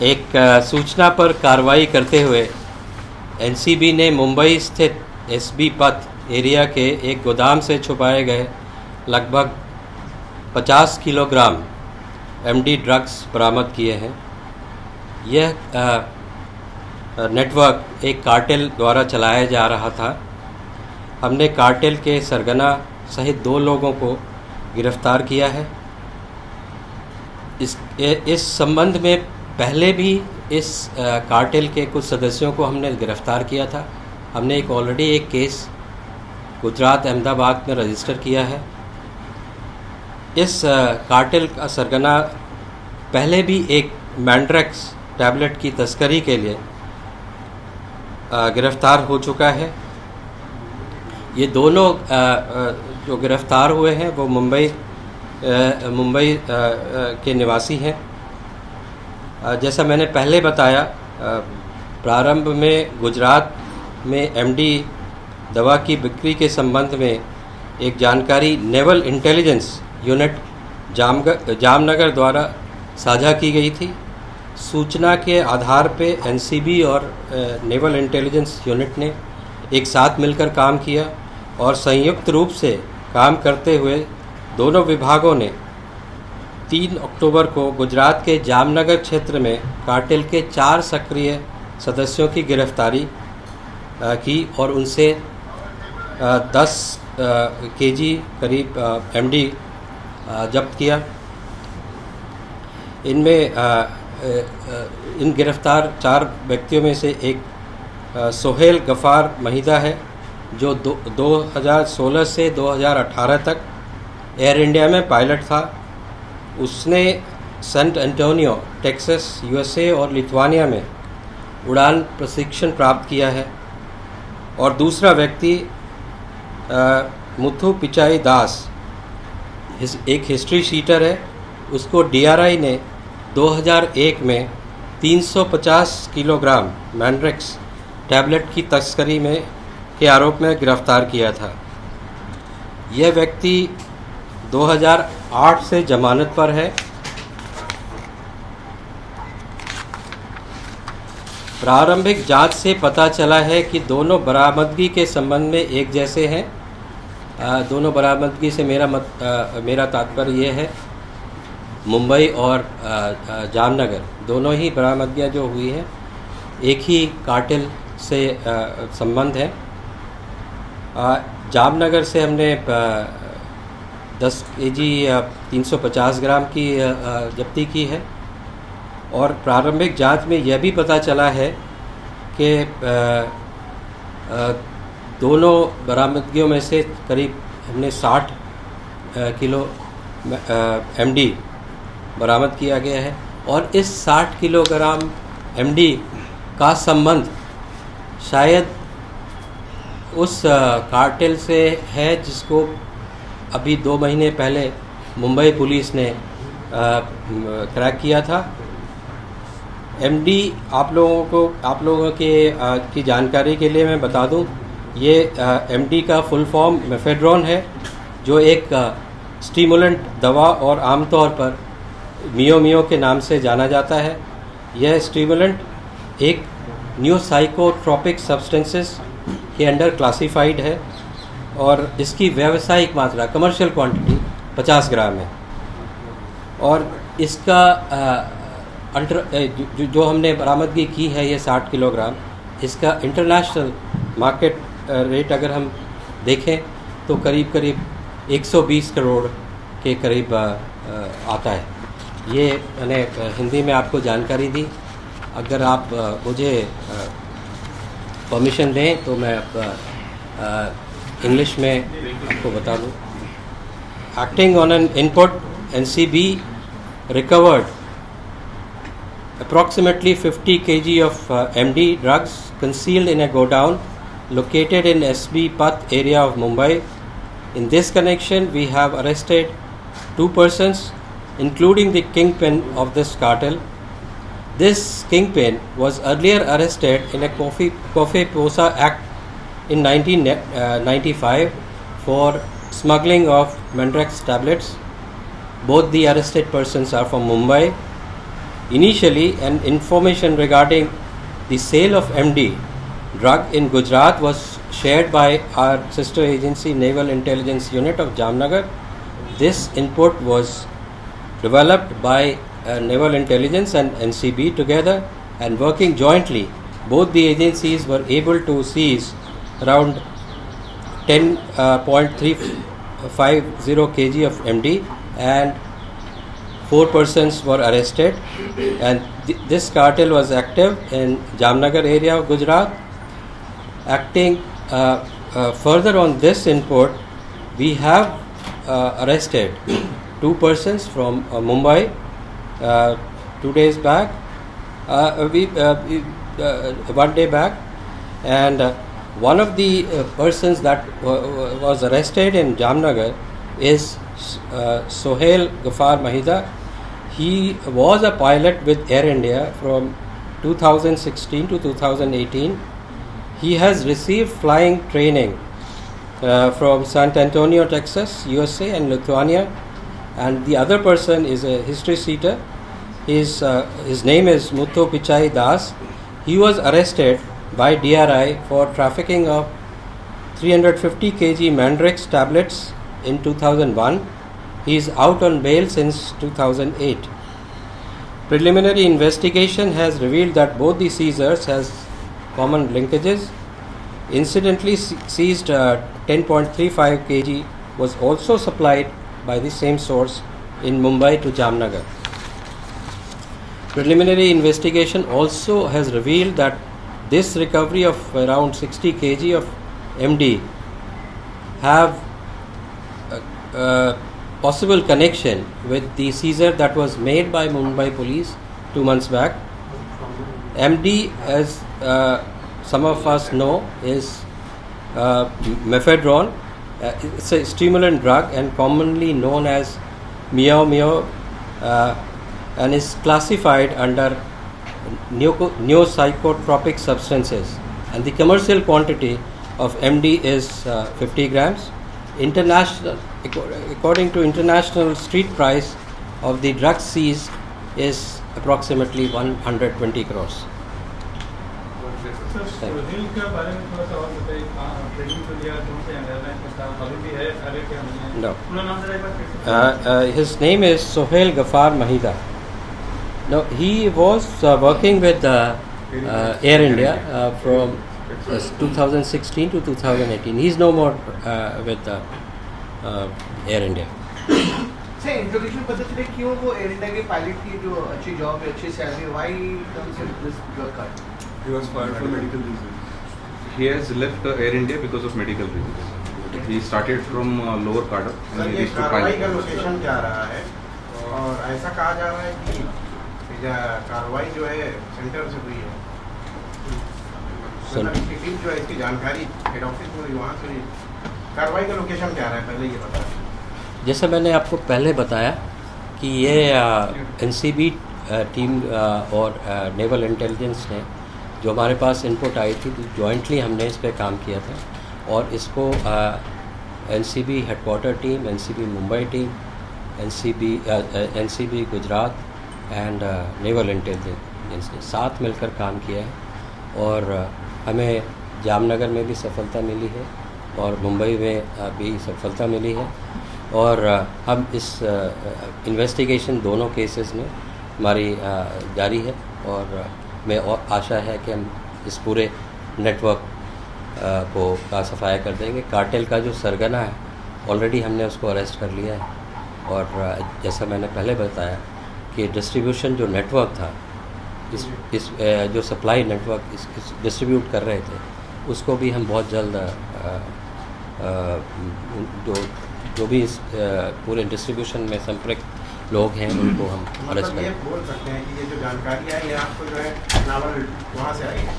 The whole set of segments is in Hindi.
एक सूचना पर कार्रवाई करते हुए एनसीबी ने मुंबई स्थित एसबी पथ एरिया के एक गोदाम से छुपाए गए लगभग 50 किलोग्राम एमडी ड्रग्स बरामद किए हैं। यह नेटवर्क एक कार्टेल द्वारा चलाया जा रहा था। हमने कार्टेल के सरगना सहित 2 लोगों को गिरफ्तार किया है। इस संबंध में पहले भी इस कार्टेल के कुछ सदस्यों को हमने गिरफ्तार किया था। हमने ऑलरेडी एक केस गुजरात अहमदाबाद में रजिस्टर किया है। इस कार्टेल का सरगना पहले भी एक मैंड्रेक्स टैबलेट की तस्करी के लिए गिरफ्तार हो चुका है। ये दोनों जो गिरफ्तार हुए हैं वो मुंबई के निवासी हैं। जैसा मैंने पहले बताया, प्रारंभ में गुजरात में एमडी दवा की बिक्री के संबंध में एक जानकारी नेवल इंटेलिजेंस यूनिट जामनगर द्वारा साझा की गई थी। सूचना के आधार पे एनसीबी और नेवल इंटेलिजेंस यूनिट ने एक साथ मिलकर काम किया और संयुक्त रूप से काम करते हुए दोनों विभागों ने 3 अक्टूबर को गुजरात के जामनगर क्षेत्र में कार्टेल के 4 सक्रिय सदस्यों की गिरफ्तारी की और उनसे 10 केजी करीब एमडी जब्त किया। इनमें इन गिरफ्तार 4 व्यक्तियों में से एक सोहेल गफ़ार महिदा है, जो 2016 से 2018 तक एयर इंडिया में पायलट था। उसने सेंट एंटोनियो, टेक्सास, यूएसए और लिथुआनिया में उड़ान प्रशिक्षण प्राप्त किया है। और दूसरा व्यक्ति मुथु पिचाई दास एक हिस्ट्री शीटर है। उसको डीआरआई ने 2001 में 350 किलोग्राम मैंड्रेक्स टैबलेट की तस्करी के आरोप में गिरफ्तार किया था। यह व्यक्ति 2008 से जमानत पर है। प्रारंभिक जांच से पता चला है कि दोनों बरामदगी के संबंध में एक जैसे हैं। दोनों बरामदगी से मेरा तात्पर्य यह है, मुंबई और जामनगर दोनों ही बरामदगियां जो हुई हैं एक ही कार्टेल से संबंध है। जामनगर से हमने 10 केजी 350 ग्राम की जब्ती की है। और प्रारंभिक जांच में यह भी पता चला है कि दोनों बरामदगियों में से करीब हमने 60 किलो एमडी बरामद किया गया है। और इस 60 किलोग्राम एमडी का संबंध शायद उस कार्टेल से है जिसको अभी 2 महीने पहले मुंबई पुलिस ने क्रैक किया था। एमडी आप लोगों की जानकारी के लिए मैं बता दूं, ये एमडी का फुल फॉर्म मेफेड्रोन है, जो एक स्टिमुलेंट दवा और आमतौर पर मियो के नाम से जाना जाता है। यह स्टिमुलेंट एक न्यू साइकोट्रोपिक सब्सटेंसेस के अंडर क्लासिफाइड है और इसकी व्यावसायिक मात्रा कमर्शियल क्वांटिटी 50 ग्राम है। और इसका जो हमने बरामदगी की है ये 60 किलोग्राम, इसका इंटरनेशनल मार्केट रेट अगर हम देखें तो करीब 120 करोड़ के करीब आता है। ये मैंने हिंदी में आपको जानकारी दी। अगर आप मुझे परमिशन दें तो मैं इंग्लिश में आपको बता दूं। Acting on an input, NCB recovered approximately 50 kg of MD drugs concealed in a godown located in SB Path area of Mumbai. In this connection, we have arrested 2 persons, including the kingpin of this cartel. This kingpin was earlier arrested in a Coffee Posa Act in 1995 for smuggling of Mandrex tablets. Both the arrested persons are from Mumbai. Initially, an information regarding the sale of MD drug in Gujarat was shared by our sister agency Naval Intelligence Unit of Jamnagar. This input was developed by Naval Intelligence and NCB together, and working jointly, both the agencies were able to seize around 10.350 kg of MD, and 4 persons were arrested, and this cartel was active in Jamnagar area of Gujarat. Acting further on this input, we have arrested 2 persons from Mumbai 2 days back, 1 day back, and one of the persons that was arrested in Jamnagar is Sohail Ghaffar Mahida. He was a pilot with Air India from 2016 to 2018. He has received flying training from San Antonio, Texas, USA and Lithuania, and the other person is a history seeker. His name is Muthu Pichai Das. He was arrested by DRI for trafficking of 350 kg Mandrix tablets in 2001. He is out on bail since 2008. Preliminary investigation has revealed that both the seizures has common linkages. Incidentally, seized 10.35 kg was also supplied by the same source in Mumbai to Jamnagar. Preliminary investigation also has revealed that this recovery of around 60 kg of MD have possible connection with the seizure that was made by Mumbai police 2 months back. MD, as some of us know, is mephedrone. It's a stimulant drug and commonly known as meow meow, and is classified under neopsychotropic substances, and the commercial quantity of MD is 50 grams. According to international street price of the drug seized is approximately 120 crores. No. His name is Sohail Ghaffar Mahida. No, he was working with Air India from 2016 to 2018. He is no more with Air India. Say, introduction पद्धति में क्यों वो एयर इंडिया के पायलट की जो अच्छी जॉब है, अच्छी salary, why comes with this drug cut? He was fired for medical reasons. He has left Air India because of medical reasons. He started from lower cadre and he reached to pilot. का लोकेशन क्या रहा है और ऐसा कहा जा रहा है कि कार्रवाई जो है सेंटर से हुई है, इसकी टीम जो है इसकी जानकारी हेड ऑफिस में वहाँ से कार्रवाई का लोकेशन क्या रहा है, पहले ये बताएं। जैसे मैंने आपको पहले बताया कि ये एनसीबी टीम और नेवल इंटेलिजेंस ने जो हमारे पास इनपुट आई थी, तो जॉइंटली हमने इस पर काम किया था, और इसको NCB headquarter team, NCB Mumbai team, NCB Gujarat and naval intelligence ने साथ मिलकर काम किया है, और हमें जामनगर में भी सफलता मिली है और मुंबई में भी सफलता मिली है, और हम इस इन्वेस्टिगेशन दोनों केसेस में हमारी जारी है, और मैं और आशा है कि हम इस पूरे नेटवर्क को का सफाया कर देंगे। कार्टेल का जो सरगना है ऑलरेडी हमने उसको अरेस्ट कर लिया है, और जैसा मैंने पहले बताया कि डिस्ट्रीब्यूशन जो नेटवर्क था, इस जो सप्लाई नेटवर्क इस डिस्ट्रीब्यूट कर रहे थे, उसको भी हम बहुत जल्द जो भी इस पूरे डिस्ट्रीब्यूशन में संपर्क लोग हैं उनको हम अरेस्ट करें। ये बोल सकते हैं कि ये जो जानकारी है ये आपको जो है नावल वहाँ से आई है?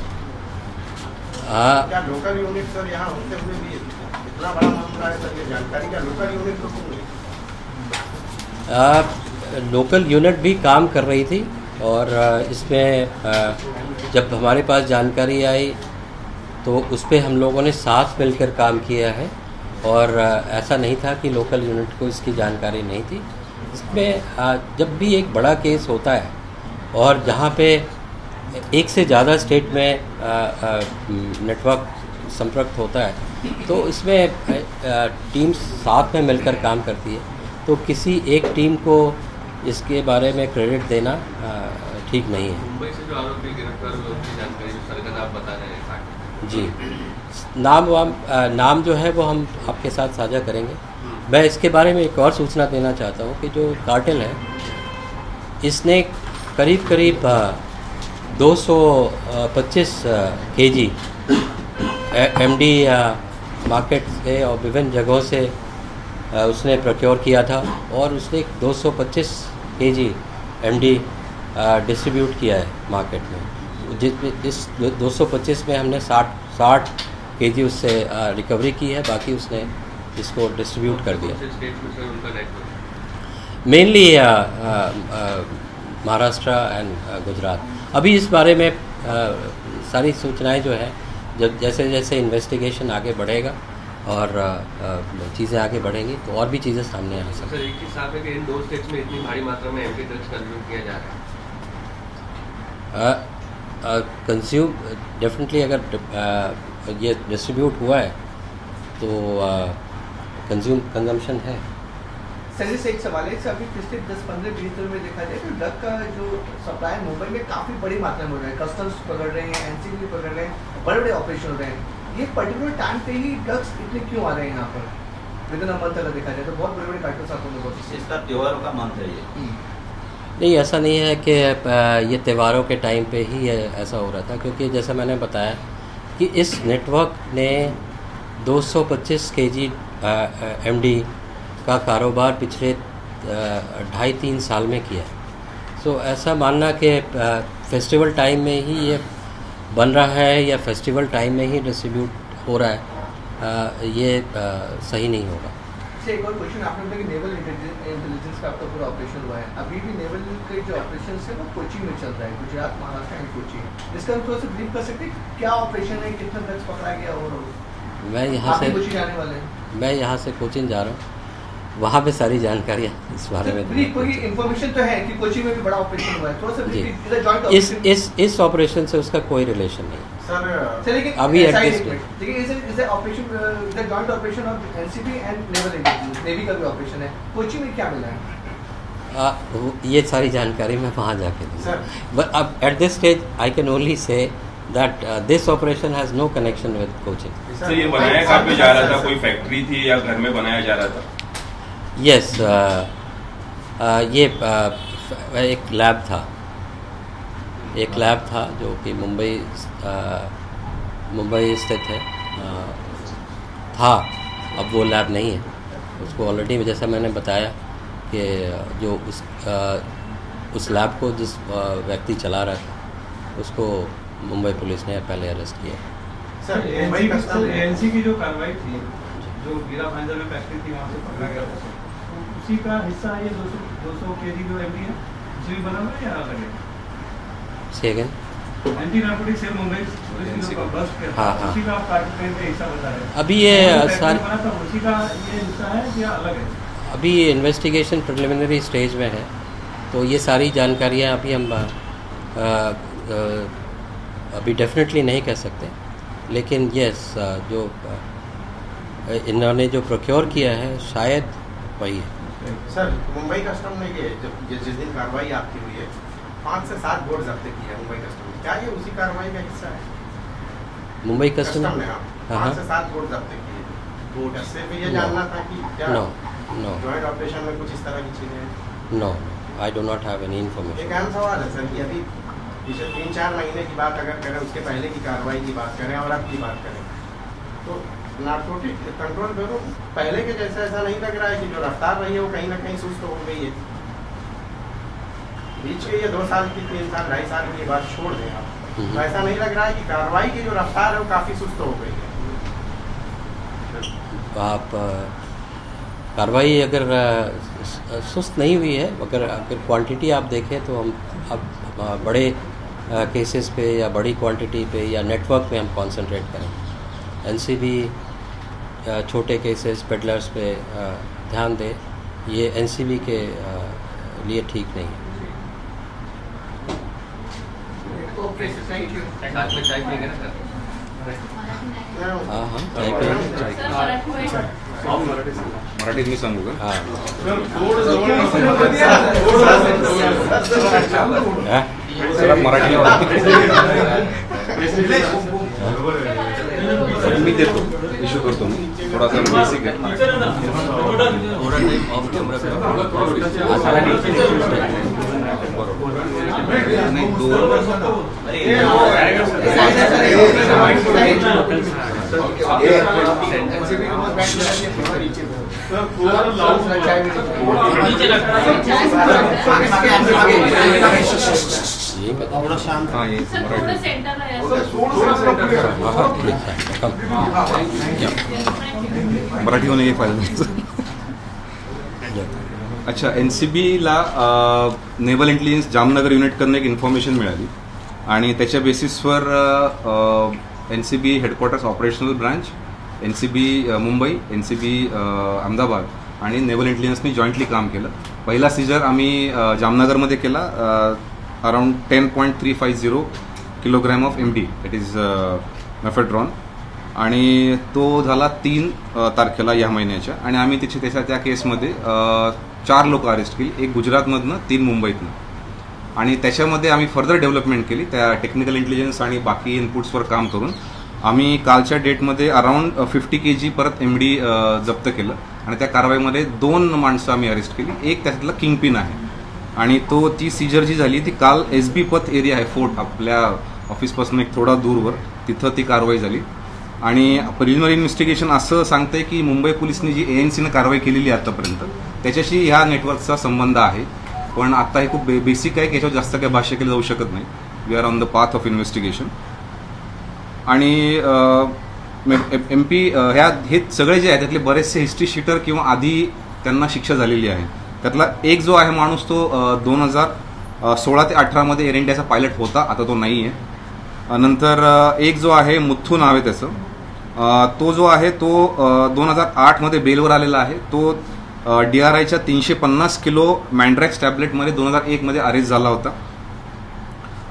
क्या लोकल यूनिट सर यहाँ होते हुए भी इतना बड़ा मामला है सर, ये जानकारी का लोकल यूनिट को क्यों नहीं? लोकल यूनिट भी काम कर रही थी, और इसमें जब हमारे पास जानकारी आई तो उस पर हम लोगों ने साथ मिलकर काम किया है, और ऐसा नहीं था कि लोकल यूनिट को इसकी जानकारी नहीं थी। इसमें जब भी एक बड़ा केस होता है और जहाँ पे एक से ज़्यादा स्टेट में नेटवर्क संपर्क होता है तो इसमें टीम्स साथ में मिलकर काम करती है, तो किसी एक टीम को इसके बारे में क्रेडिट देना ठीक नहीं है। मुंबई से जो आरोपी गिरफ्तार हुए उनकी जानकारी सरगना आप बता रहे हैं जी, नाम जो है वो हम आपके साथ साझा करेंगे। मैं इसके बारे में एक और सूचना देना चाहता हूँ कि जो कार्टेल है इसने करीब 225 केजी एमडी मार्केट से और विभिन्न जगहों से उसने प्रोक्योर किया था और उसने 225 केजी एमडी डिस्ट्रीब्यूट किया है मार्केट में, जिसमें इस 225 में हमने 60 केजी उससे रिकवरी की है, बाकी उसने इसको डिस्ट्रीब्यूट कर दिया। Mainly Maharashtra and Gujarat. अभी इस बारे में सारी सूचनाएं जो है जब जैसे जैसे इन्वेस्टिगेशन आगे बढ़ेगा और चीज़ें आगे बढ़ेंगी तो और भी चीज़ें सामने आ सकती हैं। सर, एक ही साथ है कि इन 2 स्टेट्स में इतनी भारी मात्रा में एमडी ड्रग्स कंज्यूम किया जा रहा है? कंज्यूम डेफिनेटली अगर ये डिस्ट्रीब्यूट हुआ है तो कंजम्पशन है। सर जैसे एक सवाल है, अभी पिछले 10-15-20 दिनों में देखा जाए तो ड्रग का जो सप्लाई मुंबई में काफ़ी बड़ी मात्रा में हो रहा है, कस्टम्स पकड़ रहे हैं, एनसीबी पकड़ रहे हैं, बड़े बड़े ऑपरेशन हो रहे हैं। ये पर्टिकुलर टाइम पे ही ड्रग्स इतने क्यों आ रहे हैं यहाँ पर विदिन अ मंथ? अगर देखा जाए तो बहुत बड़े बड़े कार्टल्स आते हैं। इसका त्योहारों का मंथ है ये। नहीं, ऐसा नहीं है कि ये त्योहारों के टाइम पे ही ऐसा हो रहा था, क्योंकि जैसा मैंने बताया कि इस नेटवर्क ने 225 केजी एमडी का कारोबार पिछले 2.5-3 साल में किया। सो ऐसा मानना कि फेस्टिवल टाइम में ही ये बन रहा है या फेस्टिवल टाइम में ही डिस्ट्रीब्यूट हो रहा है, ये सही नहीं होगा। एक और क्वेश्चन, आपने बताया कि नेवल इंटेलिजेंस का आपका पूरा ऑपरेशन हुआ है, अभी भी नेवल के जो ऑपरेशन है वो कोची में चल रहा है, गुजरात, महाराष्ट्र एंड कोची। इसका हम थोड़ा सा ब्रीफ कर सकते हैं क्या ऑपरेशन है, कितना ड्रग्स पकड़ा गया? और मैं यहाँ से कोची जाने वाले हैं? मैं यहाँ से कोचिन जा रहा हूँ, वहाँ पे सारी जानकारियाँ इस बारे में कोई इन्फॉर्मेशन तो है कि कोची में भी बड़ा ऑपरेशन हुआ है, थोड़ा सा इस ऑपरेशन से उसका कोई रिलेशन नहीं सर। लेकिन अभी joint operation of NCB and naval intelligence, navy का भी ऑपरेशन है, कोची में क्या मिला है? ये सारी जानकारी मैं वहाँ जाके दूँगा, बट अब at this stage I can only say that this operation has no connection with coaching. Sir ये बनाया कहाँ पे जा रहा था? कोई फैक्ट्री थी या घर में बनाया जा रहा था? Yes, ये एक लैब था जो कि मुंबई स्थित है, था, अब वो लैब नहीं है। उसको ऑलरेडी जैसा मैंने बताया कि जो उस लैब को जिस व्यक्ति चला रहा था उसको मुंबई पुलिस ने पहले अरेस्ट किया। सर एएनसी की जो कार्रवाई थी, जो गिरा फाइजर में फैक्ट्री थी वहाँ से पकड़ा गया था, उसी का हिस्सा ये 200 केजी जो एमडी है उसी में बना हुआ है या अलग है? से again anti narcotic cell Mumbai police ने बस्ट किया, हाँ। उसी का आप कार्रवाई का हिस्सा बता रहे हैं? अभी ये बना था उसी का ये हिस्सा है या अलग है? अभी इन्वेस्टिगेशन प्रिलिमिनरी स्टेज में है, तो ये सारी जानकारियाँ अभी हम अभी डेफिनेटली नहीं कह सकते, लेकिन यस जो इन्होंने जो प्रोक्योर किया है शायद वही है। सर मुंबई कस्टम ने ये जिस दिन कार्रवाई आपकी हुई है 5 से 7 बोर्ड जब्त किए हैं मुंबई कस्टम ने, क्या ये उसी कार्रवाई का हिस्सा है? मुंबई कस्टम ने 5 से 7 बोर्ड जब्त किए बोर्ड से फिर ये जानना था कि क्या नो जॉइंट ऑपरेशन में कुछ इस तरह की चीजें? No, I do not have any information. एक अहम सवाल है सर कि अभी पिछले 3-4 महीने की बात अगर करें, उसके पहले की कार्रवाई की बात करें और अब की बात करें, तो नार्कोटिक कंट्रोल ब्यूरो पहले के जैसा ऐसा नहीं लग रहा है कि जो रफ्तार रही है वो कहीं ना कहीं सुस्त हो गई है। बीच के ये 2 साल की 3 साल 2.5 साल की बात छोड़ दें आप, तो ऐसा नहीं लग रहा है कि कार्रवाई की जो रफ्तार है वो काफ़ी सुस्त हो गई है? आप कार्रवाई अगर सुस्त नहीं हुई है, अगर क्वांटिटी आप देखें तो हम अब बड़े केसेस पे या बड़ी क्वांटिटी पे या नेटवर्क पे हम कंसंट्रेट करें। एनसीबी छोटे केसेस पेडलर्स पे ध्यान दे, ये एनसीबी के लिए ठीक नहीं है। Okay thank you. साथ में चाय पिएंगे ना सर? हाँ हाँ चाय पिएंगे। मराठीत मी सांगू का? हाँ जरा मराठी मी देतो, इश्यू करतो मी, थोडासा बेसिक आहे. थोड़ा टाइम ऑफ कैमरा पे नाही दोन हाँ ये मराठी होने के फायदा नाही. अच्छा, NCBला नेव्हल इंटेलिजन्स जामनगर युनिटकडनं एक इन्फॉर्मेशन मिळाली आणि त्याच्या बेसिसवर NCB headquarters operational branch, NCB Mumbai, NCB Ahmedabad आणि नेव्हल इंटेलिजन्सनी जॉईंटली काम केलं. पहिला सीजर आम्ही जामनगरमध्ये केला around 10.350 kilogram of MD, that is mephedrone, आणि तो झाला 3 तारखेला या महिन्याच्या. आणि आम्ही त्या केसमध्ये 4 लोक अरेस्ट केली, एक गुजरातमधनं, 3 मुंबईतनं. आणि त्याच्यामध्ये आम्ही फर्दर डेव्हलपमेंट केली त्या टेक्निकल इंटेलिजन्स आणि बाकी इनपुट्सवर काम करून. आम्ही कालच्या डेटमध्ये अराउंड 50 kg परत MD जप्त केलं आणि त्या कारवाईमध्ये 2 माणसं आम्ही अरेस्ट केली. एक त्याच्यातला किंगपिन आहे आणि ती सीजर जी झाली ती काल SB पथ एरिया आहे, फोर्ट आपल्या ऑफिसपासून एक थोडा दूरवर, तिथं ती कारवाई झाली. आणि प्रिलिमिनरी इन्व्हेस्टिगेशन असं सांगतंय की मुंबई पोलिसनी जी ANCनं कारवाई केलेली आहे आतापर्यंत त्याच्याशी ह्या नेटवर्कचा संबंध आहे. पण आता हे खूप बेसिक आहे की याच्यावर जास्त काही भाष्य केलं जाऊ शकत नाही. We are on the path of investigation. आणि MP हे सगळे जे आहेत त्यातले बरेचसे हिस्ट्री शीटर किंवा आधी त्यांना शिक्षा झालेली आहे. त्यातला एक जो आहे माणूस तो 2016 ते 18 मध्ये एअर इंडियाचा पायलट होता, आता तो नाही आहे. नंतर एक जो आहे मुथ्थू नाव आहे त्याचं, तो जो आहे तो 2008 मध्ये बेलवर आलेला आहे. तो DRIच्या 350 किलो मॅन्ड्रॅक्स टॅबलेटमध्ये 2001 मध्ये अरेस्ट झाला होता.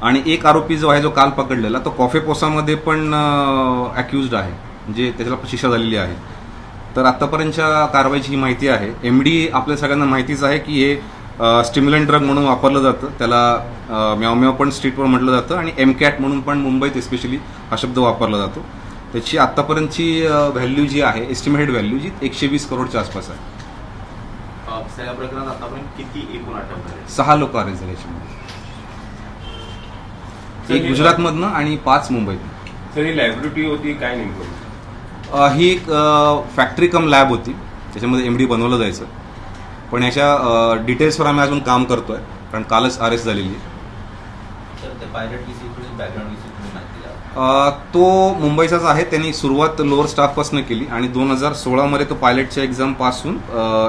आणि एक आरोपी जो आहे जो काल पकडलेला तो कॉफेपोसामध्ये पण अक्युज्ड आहे, म्हणजे त्याच्याला शिक्षा झालेली आहे. तर आतापर्यंतच्या कारवाईची ही माहिती आहे. MD आपल्या सगळ्यांना माहितीच आहे की हे स्टिम्युलंट ड्रग म्हणून वापरलं जातं, त्याला म्याव पण स्ट्रीटवर म्हटलं जातं आणि MCAT म्हणून पण मुंबईत स्पेशली हा शब्द वापरला जातो. त्याची आतापर्यंतची व्हॅल्यू जी आहे, एस्टिमेटेड व्हॅल्यू जी 120 करोडच्या आसपास आहे. सगळ्या प्रकरणात आतापर्यंत किती एकूण अटक झाले? 6 लोक अरेस्ट झाले याच्यामध्ये, एक गुजरातमधनं आणि 5 मुंबईतनं. सर ही लॅबोरेटरी होती काय नेमकं? ही एक फॅक्टरी कम लॅब होती, त्याच्यामध्ये MD बनवलं जायचं. पण याच्या डिटेल्सवर आम्ही अजून काम करतोय, कारण कालच अरेस्ट झालेली आहे. तो मुंबईचाच आहे. त्यांनी सुरुवात लोअर स्टाफपासून केली आणि 2016 मध्ये तो पायलटच्या एक्झाम पास होऊन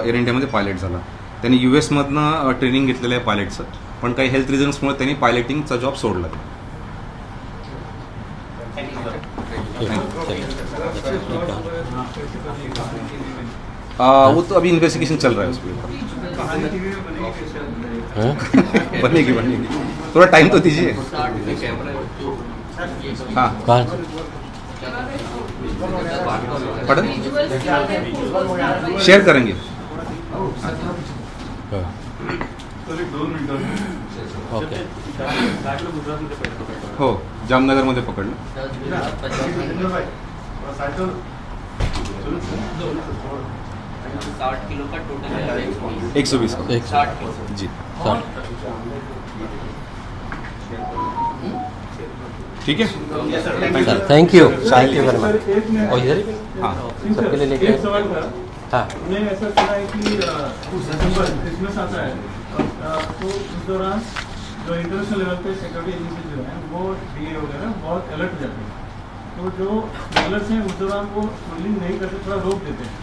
एअर इंडियामध्ये पायलट झाला. त्यांनी US मधनं ट्रेनिंग घेतलेलं आहे पायलटचं, पण काही हेल्थ रिझन्समुळे त्यांनी पायलटिंगचा जॉब सोडला. वो तो अभी इन्वेस्टिगेशन चल रहा है उसमें. बनेगी थोड़ा टाइम तो दीजिए. हाँ पढ़ शेयर करेंगे. ओके. हो, जामनगरमध्ये पकडलं. 60 किलो का टोटल 120 जी. 60. ठीक है sir thank you very much. और इधर हाँ सबके लिए लेके एक सवाल था. हाँ हमने ऐसा सुना है कि दिसंबर क्रिसमस आता है तो उस दौरान जो इंटरनेशनल लेवल पे सिक्योरिटी एजेंसी जो है वो DA वगैरह बहुत अलर्ट हो जाते हैं. तो जो स्मगलर्स हैं उस दौरान वो स्मगलिंग नहीं करते, थोड़ा रोक देते हैं.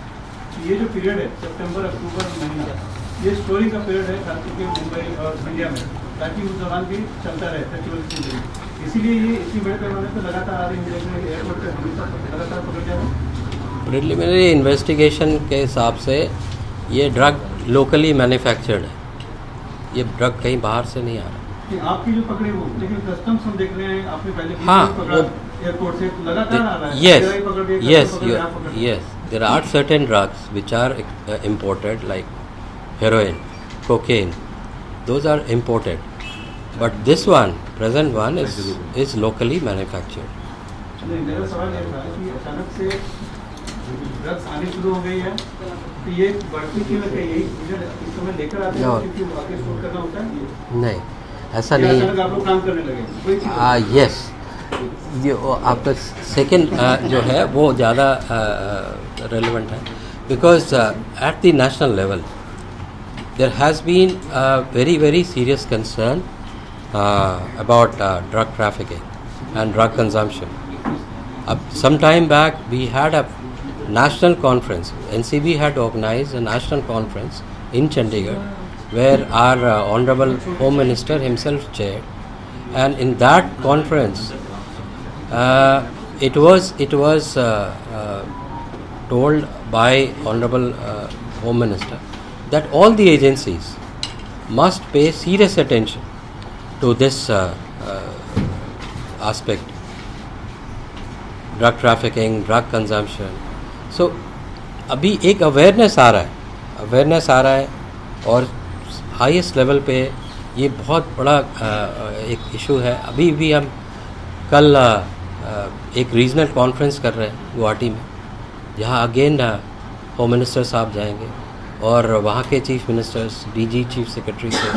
ये जो पीरियड है सितंबर अक्टूबर महीना, ये स्टोरी का पीरियड है खास करके मुंबई और इंडिया में, ताकि उस दौरान भी चलता रहे फेस्टिवल की. इसीलिए ये इतनी बड़े पैमाने पर लगातार आ रही है एयरपोर्ट पर हमेशा लगातार पकड़ जा रहे हैं. प्रिलिमिनरी इन्वेस्टिगेशन के हिसाब से ये ड्रग लोकली मैन्युफैक्चर्ड है, ये ड्रग कहीं बाहर से नहीं आ रहा. कि आपकी जो पकड़े वो, लेकिन कस्टम्स हम देख रहे हैं आपने पहले हाँ, पकड़ा एयरपोर्ट से लगातार आ रहा है। Yes. There are certain drugs which are imported, like heroin, cocaine. Those are imported. But this one, present one, is locally manufactured. मेरा सवाल ये था कि अचानक से ड्रग्स आने शुरू हो गई है, तो ये बढ़ती क्यों है? यही इस समय लेकर आते हैं क्योंकि आगे स्टोर करना होता है? नहीं, ऐसा नहीं। अचानक आप लोग काम करने लगे? यस, ये आपका सेकेंड जो है वो ज़्यादा रेलिवेंट है, because at the national level there has been a very serious concern about drug trafficking and drug consumption. Some time back we had a national conference. NCB had organized a national conference in Chandigarh where our Honorable Home Minister himself chaired, and in that conference it was told by Honorable Home Minister that all the agencies must pay serious attention to this aspect, drug trafficking, drug consumption. So अभी एक अवेयरनेस आ रहा है और हाईएस्ट लेवल पे ये बहुत बड़ा एक इशू है। अभी भी हम कल एक रीजनल कॉन्फ्रेंस कर रहे हैं गुवाहाटी में, जहाँ अगेन होम मिनिस्टर साहब जाएंगे और वहाँ के chief ministers, DG, chief secretary से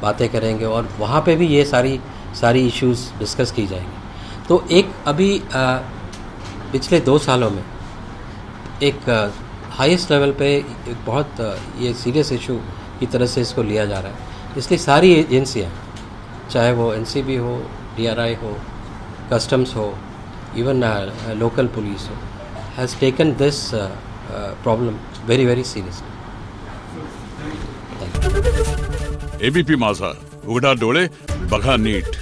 बातें करेंगे और वहाँ पे भी ये सारी इश्यूज़ डिस्कस की जाएंगी। तो एक अभी पिछले 2 सालों में एक हाईएस्ट लेवल पे एक बहुत ये सीरियस इशू की तरह से इसको लिया जा रहा है। इसलिए सारी एजेंसियाँ, चाहे वो एनसीबी हो, डीआरआई हो, कस्टम्स हो, इवन लोकल पुलिस हो, has taken this problem very seriously. ABP माझा, उघडा डोळे बघा नीट.